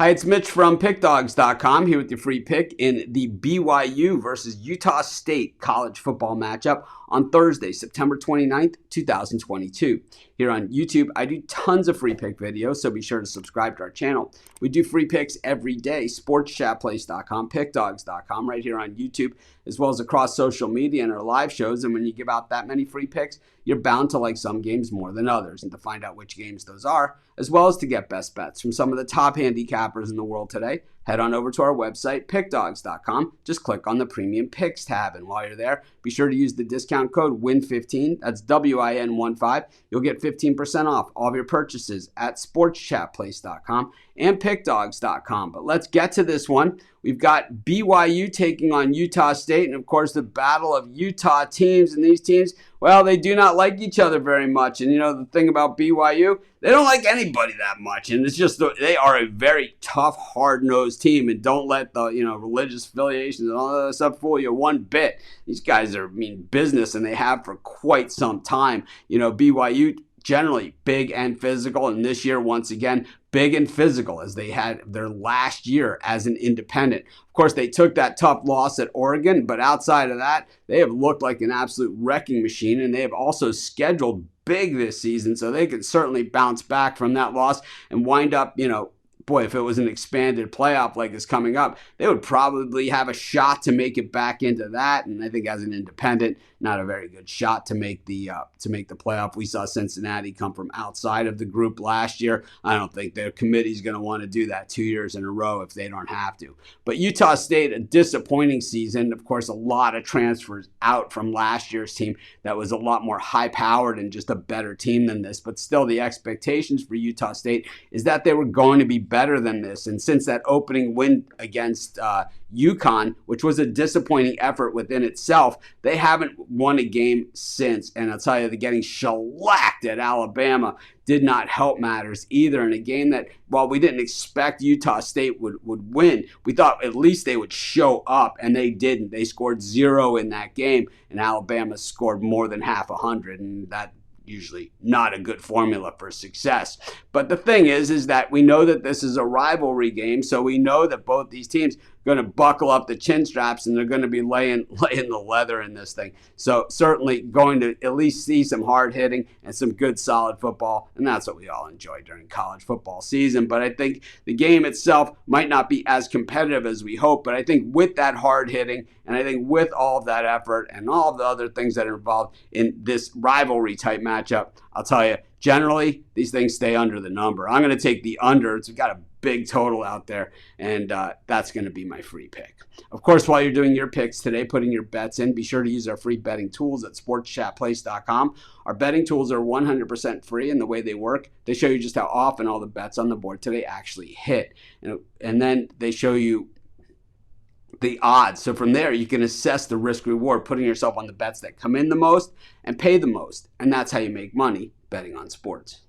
Hi, it's Mitch from Pickdawgz.com here with your free pick in the BYU versus Utah State college football matchup on Thursday, September 29th, 2022. Here on YouTube, I do tons of free pick videos, so be sure to subscribe to our channel. We do free picks every day, sportschatplace.com, pickdawgz.com, right here on YouTube, as well as across social media and our live shows. And when you give out that many free picks, you're bound to like some games more than others. And to find out which games those are, as well as to get best bets from some of the top handicappers in the world today, head on over to our website, pickdawgz.com. Just click on the Premium Picks tab. And while you're there, be sure to use the discount code WIN15. That's WIN15. You'll get 15% off all of your purchases at sportschatplace.com and pickdawgz.com. But let's get to this one. We've got BYU taking on Utah State, and of course the battle of Utah teams. And these teams, well, they do not like each other very much. And you know the thing about BYU, they don't like anybody that much. And it's just they are a very tough, hard-nosed team. And don't let the religious affiliations and all that stuff fool you one bit. These guys are mean business, and they have for quite some time. BYU generally big and physical, and this year once again big and physical as they had their last year as an independent. Of course, they took that tough loss at Oregon, but outside of that, they have looked like an absolute wrecking machine, and they have also scheduled big this season, so they can certainly bounce back from that loss and wind up, boy, if it was an expanded playoff like this coming up, they would probably have a shot to make it back into that. And I think as an independent, not a very good shot to make the playoff. We saw Cincinnati come from outside of the group last year. I don't think their committee's going to want to do that 2 years in a row if they don't have to. But Utah State, a disappointing season. Of course, a lot of transfers out from last year's team that was a lot more high-powered and just a better team than this. But still, the expectations for Utah State is that they were going to be better than this. And since that opening win against UConn, which was a disappointing effort within itself, they haven't won a game since. And I'll tell you, the getting shellacked at Alabama did not help matters either, in a game that, while we didn't expect Utah State would win, we thought at least they would show up, and they didn't. They scored 0 in that game, and Alabama scored more than half 100, and that usually not a good formula for success. But the thing is that we know that this is a rivalry game, so we know that both these teams are going to buckle up the chin straps, and they're going to be laying the leather in this thing. So certainly going to at least see some hard hitting and some good solid football, and that's what we all enjoy during college football season. But I think the game itself might not be as competitive as we hope, but I think with that hard hitting, and I think with all of that effort and all of the other things that are involved in this rivalry type matchup, I'll tell you, generally, these things stay under the number. I'm going to take the under. We've got a big total out there, and that's going to be my free pick. Of course, while you're doing your picks today, putting your bets in, be sure to use our free betting tools at sportschatplace.com. Our betting tools are 100% free, and the way they work, they show you just how often all the bets on the board today actually hit. And then they show you the odds. So from there, you can assess the risk reward, putting yourself on the bets that come in the most and pay the most. And that's how you make money betting on sports.